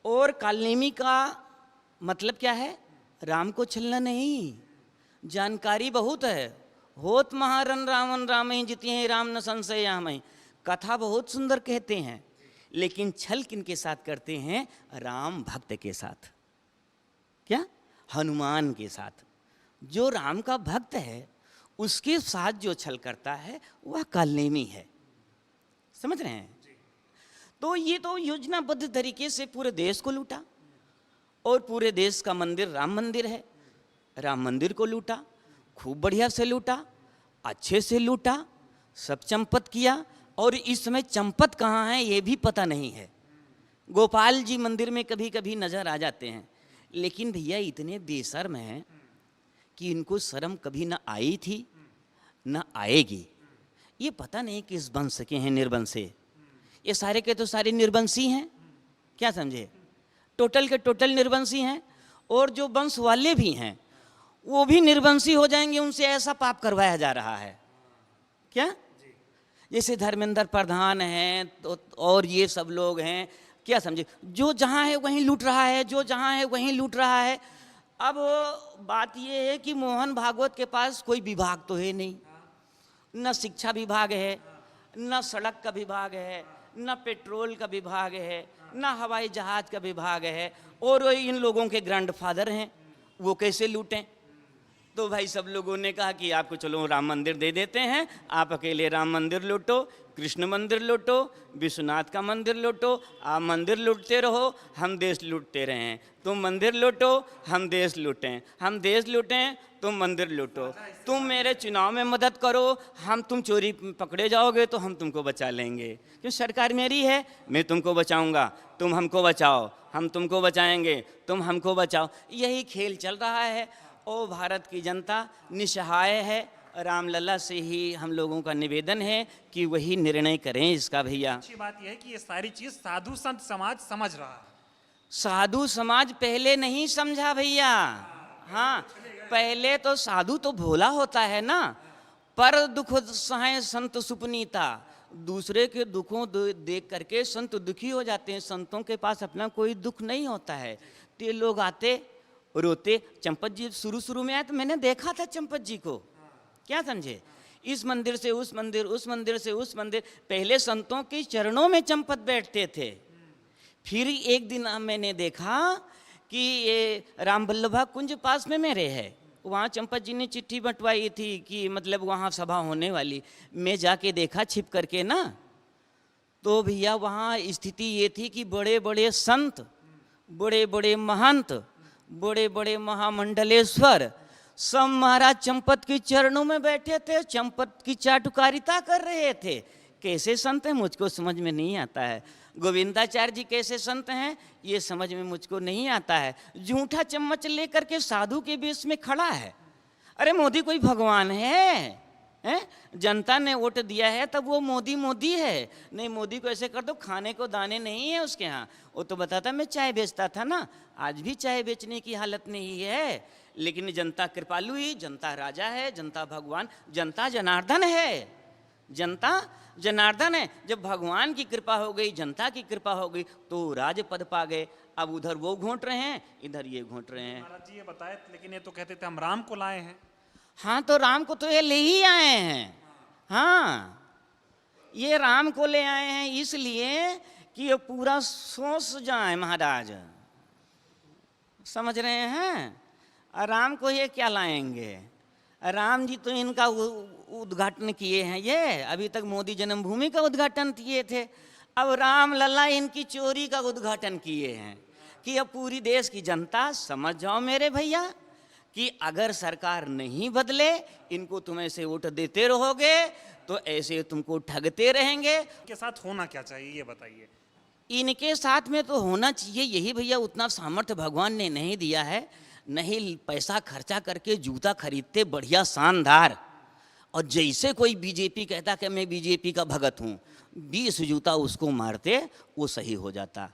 और कालनेमी का मतलब क्या है? राम को छलना नहीं, जानकारी बहुत है। होत महारन रावण राम ही जिति हैं, राम न संशय यहाँ। कथा बहुत सुंदर कहते हैं, लेकिन छल किन के साथ करते हैं? राम भक्त के साथ। क्या? हनुमान के साथ। जो राम का भक्त है उसके साथ जो छल करता है वह कालनेमी है। समझ रहे हैं? तो ये तो योजनाबद्ध तरीके से पूरे देश को लूटा। और पूरे देश का मंदिर राम मंदिर है, राम मंदिर को लूटा, खूब बढ़िया से लूटा। अच्छे से लूटा, सब चंपत किया, और इस समय चंपत कहाँ है ये भी पता नहीं है। गोपाल जी मंदिर में कभी कभी नजर आ जाते हैं, लेकिन भैया इतने बेशर्म हैं कि इनको शर्म कभी ना आई थी ना आएगी। ये पता नहीं किस वंश के हैं, निर्वंशी। ये सारे के तो सारे निर्वंशी हैं, क्या समझे, टोटल के टोटल निर्वंशी हैं। और जो वंश वाले भी हैं वो भी निर्वंशी हो जाएंगे, उनसे ऐसा पाप करवाया जा रहा है। क्या, जैसे धर्मेंद्र प्रधान हैं तो और ये सब लोग हैं, क्या समझे, जो जहाँ है वहीं लूट रहा है, जो जहाँ है वहीं लूट रहा है। अब बात ये है कि मोहन भागवत के पास कोई विभाग तो है नहीं, न शिक्षा विभाग है, न सड़क का विभाग है, न पेट्रोल का विभाग है, न हवाई जहाज का विभाग है। और इन लोगों के ग्रैंडफादर हैं, वो कैसे लूटें। तो भाई सब लोगों ने कहा कि आपको चलो राम मंदिर दे देते हैं, आप अकेले राम मंदिर लूटो, कृष्ण मंदिर लूटो, विश्वनाथ का मंदिर लूटो, आप मंदिर लूटते रहो, हम देश लूटते रहें। तुम मंदिर लूटो, हम देश लूटें, हम देश लूटें, तुम मंदिर लूटो। तुम मेरे चुनाव में मदद करो, तुम चोरी पकड़े जाओगे तो हम तुमको बचा लेंगे, क्यों सरकार मेरी है, मैं तुमको बचाऊंगा, तुम हमको बचाओ, हम तुमको बचाएंगे, तुम हमको बचाओ। यही खेल चल रहा है। और भारत की जनता निसहाय है। रामलला से ही हम लोगों का निवेदन है कि वही निर्णय करें इसका। भैया अच्छी बात यह है कि ये सारी चीज साधु संत समाज समझ रहा है। साधु समाज पहले नहीं समझा भैया। हाँ, पहले तो साधु तो भोला होता है ना, पर दुख सहाय संत सुपनीता। दूसरे के दुखों देख करके संत दुखी हो जाते हैं। संतों के पास अपना कोई दुख नहीं होता है। तो ये लोग आते रोते। चंपत जी शुरू में आए तो मैंने देखा था चंपत जी को, क्या समझे, इस मंदिर से उस मंदिर, उस मंदिर से उस मंदिर। पहले संतों के चरणों में चंपत बैठते थे। फिर एक दिन मैंने देखा कि ये राम वल्लभा कुंज पास में मेरे है, वहाँ चंपत जी ने चिट्ठी बंटवाई थी कि मतलब वहाँ सभा होने वाली। मैं जाके देखा छिप करके ना, तो भैया वहाँ स्थिति ये थी कि बड़े बड़े संत, बड़े बड़े महंत, बड़े बड़े महामंडलेश्वर सब महाराज चंपत के चरणों में बैठे थे, चंपत की चाटुकारिता कर रहे थे। कैसे संत हैं मुझको समझ में नहीं आता है। गोविंदाचार्य जी कैसे संत हैं ये समझ में मुझको नहीं आता है। झूठा चम्मच लेकर के साधु के बीच में खड़ा है। अरे मोदी कोई भगवान है? जनता ने वोट दिया है तब वो मोदी मोदी है। नहीं, मोदी को ऐसे कर दो, खाने को दाने नहीं है उसके यहाँ। वो तो बताता मैं चाय बेचता था ना, आज भी चाय बेचने की हालत नहीं है। लेकिन जनता कृपालु ही, जनता राजा है, जनता भगवान, जनता जनार्दन है, जनता जनार्दन है। जब भगवान की कृपा हो गई, जनता की कृपा हो गई तो राज पद पा गए। अब उधर वो घोंट रहे हैं, इधर ये घोंट रहे हैं। महाराज जी ये बताए, लेकिन ये तो कहते थे हम राम को लाए हैं। हाँ, तो राम को तो ये ले ही आए हैं। हाँ, ये राम को ले आए हैं इसलिए कि ये पूरा सोच जाए महाराज, समझ रहे हैं। राम को ये क्या लाएंगे? राम जी तो इनका उद्घाटन किए हैं, ये अभी तक मोदी जन्मभूमि का उद्घाटन किए थे। अब राम लला इनकी चोरी का उद्घाटन किए हैं कि अब पूरी देश की जनता समझ जाओ मेरे भैया कि अगर सरकार नहीं बदले, इनको तुम ऐसे वोट देते रहोगे तो ऐसे तुमको ठगते रहेंगे। के साथ होना क्या चाहिए ये बताइए। इनके साथ में तो होना चाहिए यही भैया, उतना सामर्थ्य भगवान ने नहीं दिया है। नहीं पैसा खर्चा करके जूता खरीदते बढ़िया शानदार, और जैसे कोई बीजेपी कहता कि मैं बीजेपी का भगत हूँ, 20 जूता उसको मारते वो सही हो जाता।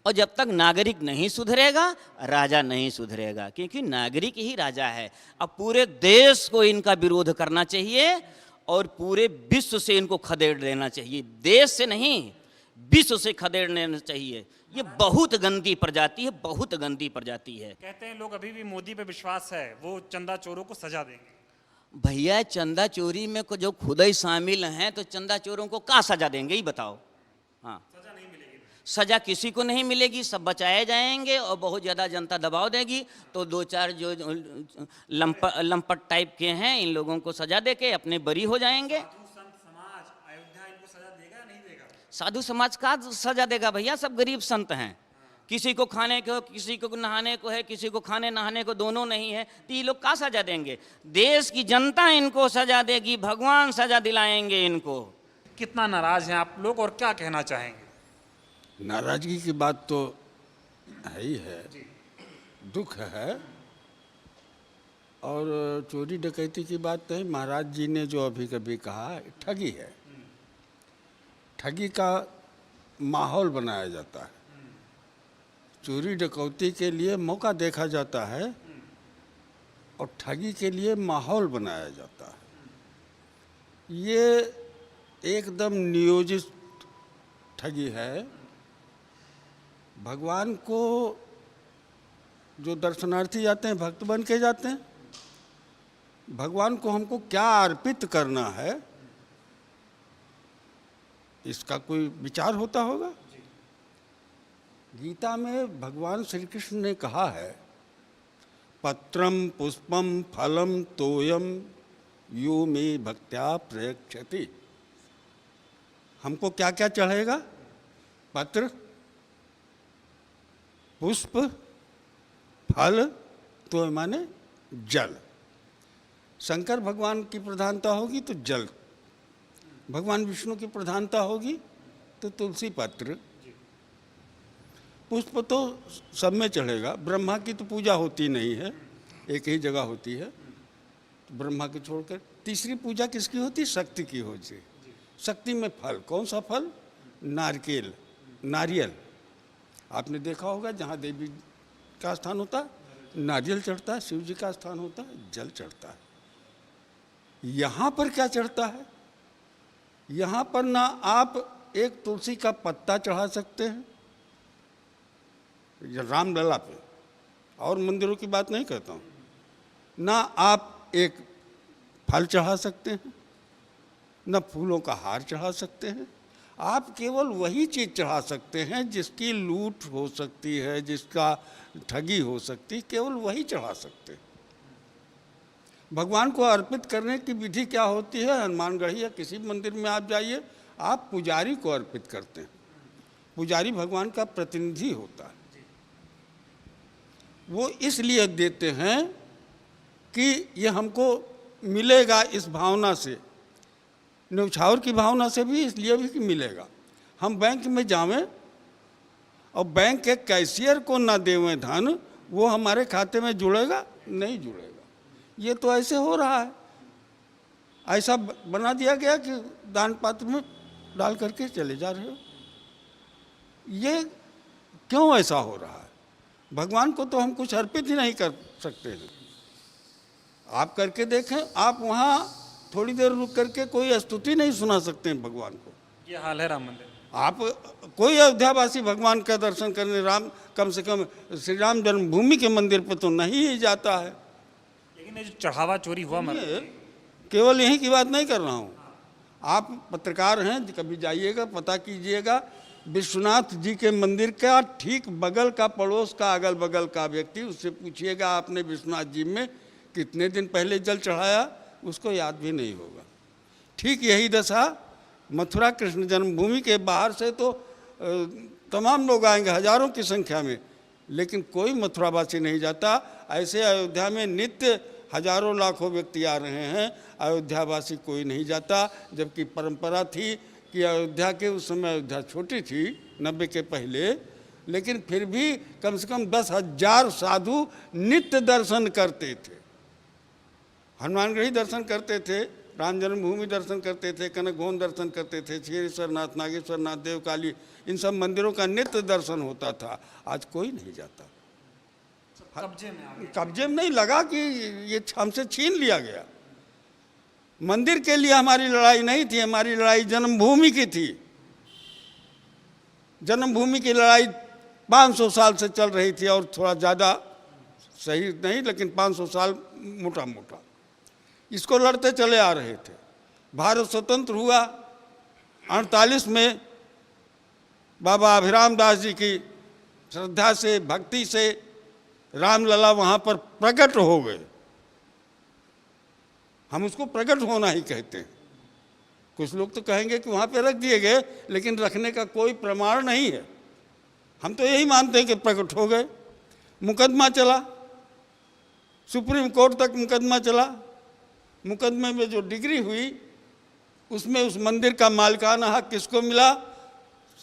और जब तक नागरिक नहीं सुधरेगा, राजा नहीं सुधरेगा, क्योंकि नागरिक ही राजा है। अब पूरे देश को इनका विरोध करना चाहिए और पूरे विश्व से इनको खदेड़ देना चाहिए। देश से नहीं, विश्व से खदेड़ लेना चाहिए। ये बहुत गंदी प्रजाति है, बहुत गंदी प्रजाति है। कहते हैं लोग अभी भी मोदी पे विश्वास है, वो चंदा चोरों को सजा देंगे। भैया चंदा चोरी में को जो खुद ही शामिल हैं तो चंदा चोरों को क्या सजा देंगे ये बताओ। हाँ, सजा नहीं मिलेगी, सजा किसी को नहीं मिलेगी, सब बचाए जाएंगे और बहुत ज़्यादा जनता दबाव देगी तो 2-4 जो लंपट टाइप के हैं इन लोगों को सजा दे के अपने बरी हो जाएंगे। संत समाज अयोध्या इनको सजा देगा नहीं देगा? साधु समाज का सजा देगा भैया, सब गरीब संत हैं, किसी को खाने को, किसी को नहाने को है, किसी को खाने नहाने को दोनों नहीं है, तो ये लोग क्या सजा देंगे? देश की जनता इनको सजा देगी, भगवान सजा दिलाएंगे इनको। कितना नाराज हैं आप लोग और क्या कहना चाहेंगे? नाराजगी की बात तो है ही है, दुख है। और चोरी डकैती की बात तो है, महाराज जी ने जो अभी कभी कहा, ठगी है। ठगी का माहौल बनाया जाता है, चोरी डकैती के लिए मौका देखा जाता है और ठगी के लिए माहौल बनाया जाता है। ये एकदम नियोजित ठगी है। भगवान को जो दर्शनार्थी जाते हैं, भक्त बन के जाते हैं, भगवान को हमको क्या अर्पित करना है, इसका कोई विचार होता होगा? गीता में भगवान श्री कृष्ण ने कहा है, पत्रम पुष्पम फलम तोयम यो मे भक्त्या प्रयच्छति। हमको क्या क्या चढ़ेगा? पत्र, पुष्प, फल, तो माने जल। शंकर भगवान की प्रधानता होगी तो जल, भगवान विष्णु की प्रधानता होगी तो तुलसी पत्र। पुष्प तो सब में चढ़ेगा। ब्रह्मा की तो पूजा होती नहीं है, एक ही जगह होती है, तो ब्रह्मा के छोड़कर तीसरी पूजा किसकी होती? शक्ति की होती है। शक्ति में फल, कौन सा फल? नारकेल, नारियल। आपने देखा होगा जहाँ देवी का स्थान होता है नारियल चढ़ता है, शिव जी का स्थान होता है जल चढ़ता है। यहाँ पर क्या चढ़ता है? यहाँ पर ना आप एक तुलसी का पत्ता चढ़ा सकते हैं, रामलला पे, और मंदिरों की बात नहीं करता हूँ, ना आप एक फल चढ़ा सकते हैं, ना फूलों का हार चढ़ा सकते हैं। आप केवल वही चीज़ चढ़ा सकते हैं जिसकी लूट हो सकती है, जिसका ठगी हो सकती है, केवल वही चढ़ा सकते हैं। भगवान को अर्पित करने की विधि क्या होती है? हनुमानगढ़ी या किसी मंदिर में आप जाइए, आप पुजारी को अर्पित करते हैं। पुजारी भगवान का प्रतिनिधि होता है। वो इसलिए देते हैं कि ये हमको मिलेगा इस भावना से, न्यौछावर की भावना से भी, इसलिए भी कि मिलेगा। हम बैंक में जावें और बैंक के कैशियर को ना देवें धन, वो हमारे खाते में जुड़ेगा? नहीं जुड़ेगा। ये तो ऐसे हो रहा है, ऐसा बना दिया गया कि दान पात्र में डाल करके चले जा रहे हो। ये क्यों ऐसा हो रहा है? भगवान को तो हम कुछ अर्पित ही नहीं कर सकते हैं। आप करके देखें, आप वहाँ थोड़ी देर रुक करके कोई स्तुति नहीं सुना सकते हैं भगवान को। ये हाल है राम मंदिर। आप कोई अयोध्यावासी भगवान का दर्शन करने कम से कम श्री राम जन्मभूमि के मंदिर पर तो नहीं ही जाता है। लेकिन ये जो चढ़ावा चोरी हुआ, केवल यही की बात नहीं कर रहा हूँ, आप पत्रकार हैं, कभी जाइएगा, पता कीजिएगा, विश्वनाथ जी के मंदिर का ठीक बगल का, पड़ोस का, अगल बगल का व्यक्ति, उससे पूछिएगा आपने विश्वनाथ जी में कितने दिन पहले जल चढ़ाया, उसको याद भी नहीं होगा। ठीक यही दशा मथुरा कृष्ण जन्मभूमि के बाहर से तो तमाम लोग आएंगे हजारों की संख्या में, लेकिन कोई मथुरावासी नहीं जाता। ऐसे अयोध्या में नित्य हजारों लाखों व्यक्ति आ रहे हैं, अयोध्यावासी कोई नहीं जाता। जबकि परंपरा थी कि अयोध्या के, उस समय अयोध्या छोटी थी 90 के पहले, लेकिन फिर भी कम से कम 10,000 साधु नित्य दर्शन करते थे। हनुमानगढ़ी दर्शन करते थे, राम जन्मभूमि दर्शन करते थे, कनक भवन दर्शन करते थे, क्षीरेश्वरनाथ, नागेश्वरनाथ, देवकाली, इन सब मंदिरों का नित्य दर्शन होता था। आज कोई नहीं जाता। कब्जे में नहीं लगा कि ये हमसे छीन लिया गया। मंदिर के लिए हमारी लड़ाई नहीं थी, हमारी लड़ाई जन्मभूमि की थी। जन्मभूमि की लड़ाई 500 साल से चल रही थी, और थोड़ा ज़्यादा सही नहीं, लेकिन 500 साल मोटा मोटा इसको लड़ते चले आ रहे थे। भारत स्वतंत्र हुआ 48 में, बाबा अभिराम दास जी की श्रद्धा से, भक्ति से रामलला वहाँ पर प्रकट हो गए। हम उसको प्रकट होना ही कहते हैं। कुछ लोग तो कहेंगे कि वहाँ पे रख दिए गए, लेकिन रखने का कोई प्रमाण नहीं है। हम तो यही मानते हैं कि प्रकट हो गए। मुकदमा चला, सुप्रीम कोर्ट तक मुकदमा चला। मुकदमे में जो डिग्री हुई उसमें उस मंदिर का मालिकाना हक किसको मिला?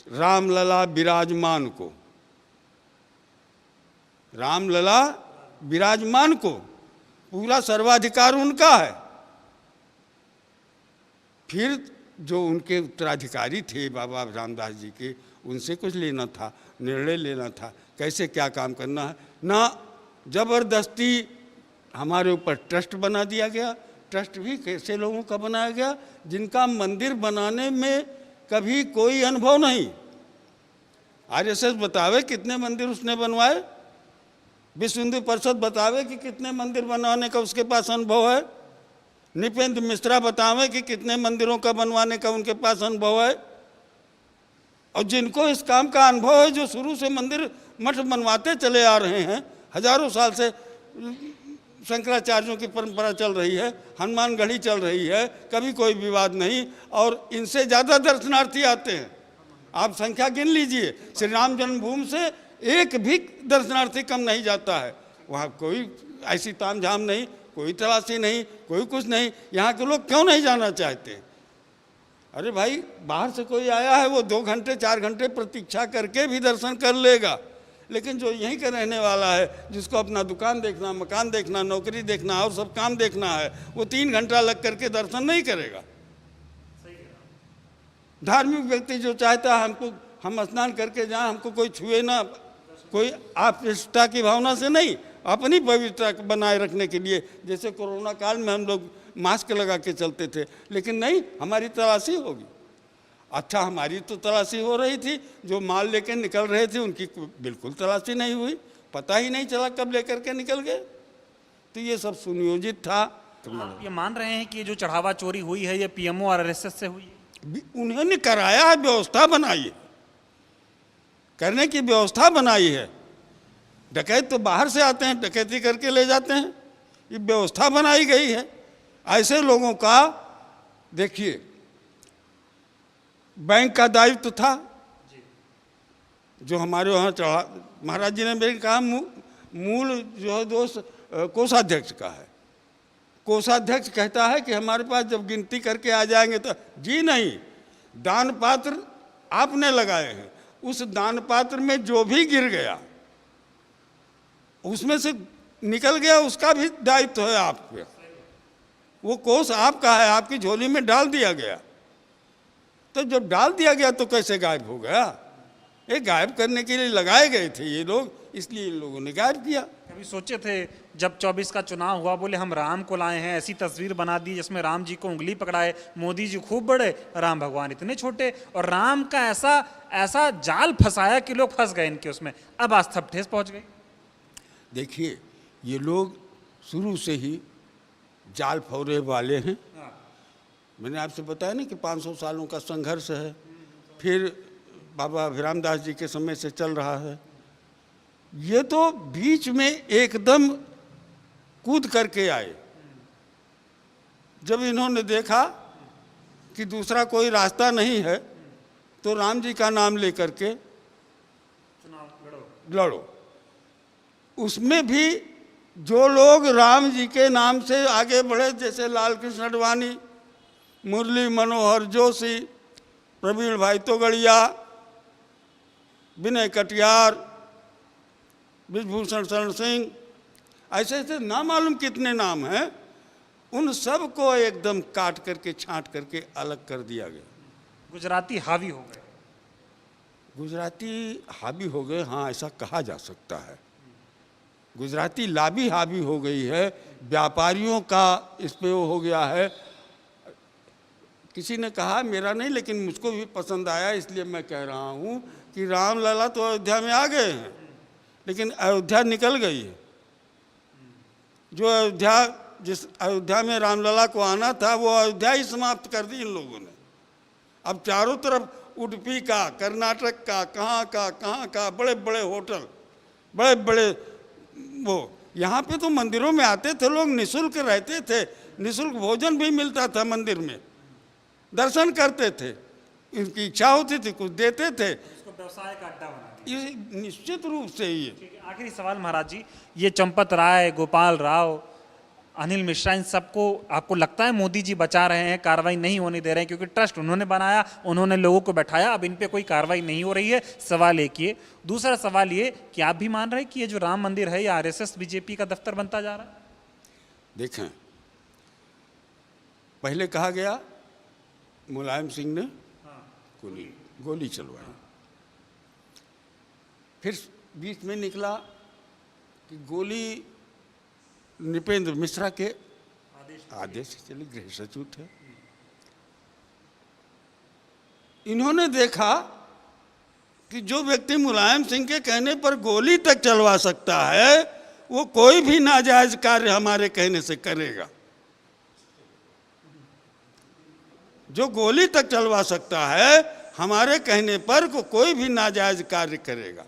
रामलला विराजमान को। रामलला विराजमान को पूरा सर्वाधिकार उनका है। फिर जो उनके उत्तराधिकारी थे बाबा रामदास जी के, उनसे कुछ लेना था, निर्णय लेना था कैसे क्या काम करना है। ना जबरदस्ती हमारे ऊपर ट्रस्ट बना दिया गया। ट्रस्ट भी कैसे लोगों का बनाया गया जिनका मंदिर बनाने में कभी कोई अनुभव नहीं। आरएसएस बतावे कितने मंदिर उसने बनवाए, विश्व हिंदू परिषद बतावे कि कितने मंदिर बनवाने का उसके पास अनुभव है, नृपेंद्र मिश्रा बतावे कि कितने मंदिरों का बनवाने का उनके पास अनुभव है। और जिनको इस काम का अनुभव है, जो शुरू से मंदिर मठ बनवाते चले आ रहे हैं, हजारों साल से शंकराचार्यों की परंपरा चल रही है, हनुमानगढ़ी चल रही है, कभी कोई विवाद नहीं, और इनसे ज़्यादा दर्शनार्थी आते हैं। आप संख्या गिन लीजिए, श्री राम जन्मभूमि से एक भी दर्शनार्थी कम नहीं जाता है। वहाँ कोई ऐसी तामझाम नहीं, कोई तलाशी नहीं, कोई कुछ नहीं। यहाँ के लोग क्यों नहीं जाना चाहते? अरे भाई, बाहर से कोई आया है वो 2 घंटे 4 घंटे प्रतीक्षा करके भी दर्शन कर लेगा, लेकिन जो यहीं का रहने वाला है, जिसको अपना दुकान देखना, मकान देखना, नौकरी देखना और सब काम देखना है, वो 3 घंटा लग करके दर्शन नहीं करेगा। धार्मिक व्यक्ति जो चाहता है हम स्नान करके जाएं, हमको कोई छुए ना, कोई आपनिष्ठता की भावना से नहीं, अपनी पवित्रता बनाए रखने के लिए। जैसे कोरोना काल में हम लोग मास्क लगा के चलते थे, लेकिन नहीं, हमारी तलाशी होगी। अच्छा, हमारी तो तलाशी हो रही थी, जो माल लेकर निकल रहे थे उनकी बिल्कुल तलाशी नहीं हुई, पता ही नहीं चला कब लेकर के निकल गए। तो ये सब सुनियोजित था। आप ये मान रहे हैं कि ये जो चढ़ावा चोरी हुई है ये पीएमओ और आरएसएस से हुई है? उन्होंने कराया है, व्यवस्था बनाई है, करने की व्यवस्था बनाई है। डकैत तो बाहर से आते हैं, डकैती करके ले जाते हैं, ये व्यवस्था बनाई गई है। ऐसे लोगों का देखिए, बैंक का दायित्व था जो हमारे वहाँ चढ़ा। महाराज जी ने मेरे कहा मूल जो है दोष कोषाध्यक्ष का है। कोषाध्यक्ष कहता है कि हमारे पास जब गिनती करके आ जाएंगे तो, जी नहीं, दान पात्र आपने लगाए हैं, उस दान पात्र में जो भी गिर गया, उसमें से निकल गया, उसका भी दायित्व है आप पे। वो कोष आपका है, आपकी झोली में डाल दिया गया। तो जब डाल दिया गया तो कैसे गायब हो गया? ये गायब करने के लिए लगाए गए थे ये लोग, इसलिए इन लोगों ने गायब किया। कभी सोचे थे जब 24 का चुनाव हुआ, बोले हम राम को लाए हैं, ऐसी तस्वीर बना दी जिसमें राम जी को उंगली पकड़ाए, मोदी जी खूब बड़े, राम भगवान इतने छोटे, और राम का ऐसा जाल फंसाया कि लोग फंस गए इनके उसमें, अब आस्था ठेस पहुंच गई। देखिए, ये लोग शुरू से ही जाल फौरे वाले हैं। मैंने आपसे बताया ना कि 500 सालों का संघर्ष है, फिर बाबा रामदास जी के समय से चल रहा है। ये तो बीच में एकदम कूद करके आए। जब इन्होंने देखा कि दूसरा कोई रास्ता नहीं है, तो राम जी का नाम लेकर के लड़ो। उसमें भी जो लोग राम जी के नाम से आगे बढ़े, जैसे लाल कृष्ण अडवाणी, मुरली मनोहर जोशी, प्रवीण भाई तोगड़िया, विनय कटियार, विभूषण शरण सिंह, ऐसे ऐसे ना मालूम कितने नाम हैं, उन सब को एकदम काट करके छांट करके अलग कर दिया गया। गुजराती हावी हो गए। गुजराती हावी हो गए, हाँ, ऐसा कहा जा सकता है। गुजराती लाबी हावी हो गई है, व्यापारियों का इस पे वो हो गया है। किसी ने कहा, मेरा नहीं लेकिन मुझको भी पसंद आया, इसलिए मैं कह रहा हूँ कि रामलला तो अयोध्या में आ गए हैं, लेकिन अयोध्या निकल गई है। जो जिस अयोध्या में रामलला को आना था, वो अयोध्या ही समाप्त कर दी इन लोगों ने। अब चारों तरफ उडुपी का, कर्नाटक का, कहाँ का बड़े बड़े होटल, बड़े बड़े वो, यहाँ पे तो मंदिरों में आते थे लोग, निःशुल्क रहते थे, निःशुल्क भोजन भी मिलता था मंदिर में, दर्शन करते थे, इनकी इच्छा होती थी कुछ देते थे। उसको व्यवसाय का अड्डा बना दिया। ये निश्चित रूप से ये ठीक है, आखिरी सवाल महाराज जी, ये चंपत राय, गोपाल राव, अनिल मिश्रा, इन सबको आपको लगता है मोदी जी बचा रहे हैं, कार्रवाई नहीं होने दे रहे हैं? क्योंकि ट्रस्ट उन्होंने बनाया, उन्होंने लोगों को बैठाया, अब इन पे कोई कार्रवाई नहीं हो रही है। सवाल एक ये। दूसरा सवाल ये कि आप भी मान रहे हैं कि ये जो राम मंदिर है ये आरएसएस बीजेपी का दफ्तर बनता जा रहा है? देखें, पहले कहा गया मुलायम सिंह ने गोली चलवाई, फिर बीच में निकला कि गोली नृपेंद्र मिश्रा के आदेश से चली, गृह सचिव थे। इन्होंने देखा कि जो व्यक्ति मुलायम सिंह के कहने पर गोली तक चलवा सकता है वो कोई भी नाजायज कार्य हमारे कहने से करेगा। जो गोली तक चलवा सकता है हमारे कहने पर कोई भी नाजायज कार्य करेगा।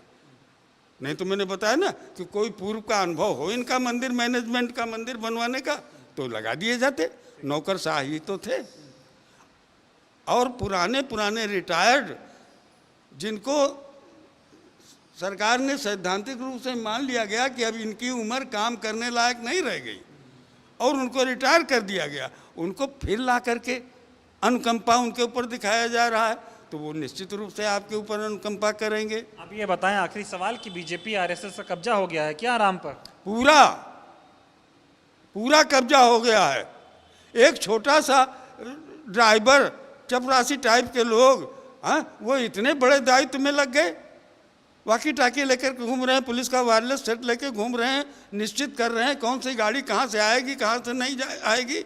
नहीं तो मैंने बताया ना कि कोई पूर्व का अनुभव हो इनका मंदिर मैनेजमेंट का, मंदिर बनवाने का, तो लगा दिए जाते। नौकरशाह ही तो थे। और पुराने पुराने रिटायर्ड जिनको सरकार ने सैद्धांतिक रूप से मान लिया गया कि अब इनकी उम्र काम करने लायक नहीं रह गई और उनको रिटायर कर दिया गया, उनको फिर ला करके अनुकंपा उनके ऊपर दिखाया जा रहा है, तो वो निश्चित रूप से आपके ऊपर अनुकंपा करेंगे। आप ये बताएं, आखिरी सवाल, कि बीजेपी आरएसएस का कब्जा हो गया है क्या राम पर? पूरा कब्जा हो गया है। एक छोटा सा ड्राइवर, चपरासी टाइप के लोग, हाँ, वो इतने बड़े दायित्व में लग गए, वाकी टाकी लेकर घूम रहे हैं, पुलिस का वायरलेस सेट लेकर घूम रहे हैं, निश्चित कर रहे हैं कौन सी गाड़ी कहाँ से आएगी, कहाँ से नहीं आएगी।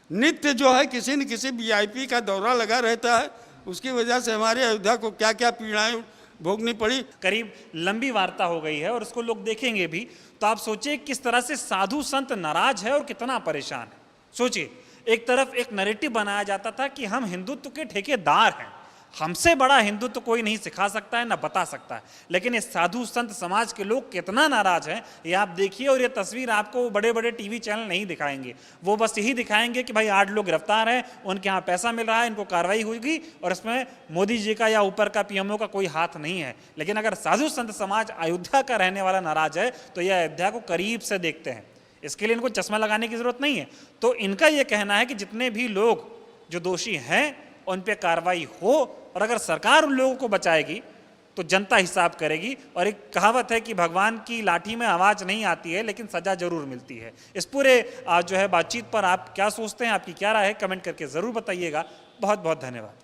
नित्य जो है किसी न किसी वीआईपी का दौरा लगा रहता है, उसकी वजह से हमारे अयोध्या को क्या क्या पीड़ाएं भोगनी पड़ी। करीब लंबी वार्ता हो गई है और उसको लोग देखेंगे भी, तो आप सोचिए किस तरह से साधु संत नाराज है और कितना परेशान है। सोचिए, एक तरफ एक नैरेटिव बनाया जाता था कि हम हिंदुत्व के ठेकेदार हैं, हमसे बड़ा हिंदुत्व कोई नहीं सिखा सकता है ना बता सकता है, लेकिन ये साधु संत समाज के लोग कितना नाराज हैं ये आप देखिए। और ये तस्वीर आपको बड़े बड़े टीवी चैनल नहीं दिखाएंगे, वो बस यही दिखाएंगे कि भाई 8 लोग गिरफ्तार हैं, उनके यहाँ पैसा मिल रहा है, इनको कार्रवाई होगी और इसमें मोदी जी का या ऊपर का पीएमओ का कोई हाथ नहीं है। लेकिन अगर साधु संत समाज अयोध्या का रहने वाला नाराज है तो यह अयोध्या को करीब से देखते हैं, इसके लिए इनको चश्मा लगाने की जरूरत नहीं है। तो इनका यह कहना है कि जितने भी लोग जो दोषी हैं उन पे कार्रवाई हो, और अगर सरकार उन लोगों को बचाएगी तो जनता हिसाब करेगी। और एक कहावत है कि भगवान की लाठी में आवाज़ नहीं आती है लेकिन सजा जरूर मिलती है। इस पूरे जो है बातचीत पर आप क्या सोचते हैं, आपकी क्या राय है, कमेंट करके ज़रूर बताइएगा। बहुत बहुत धन्यवाद।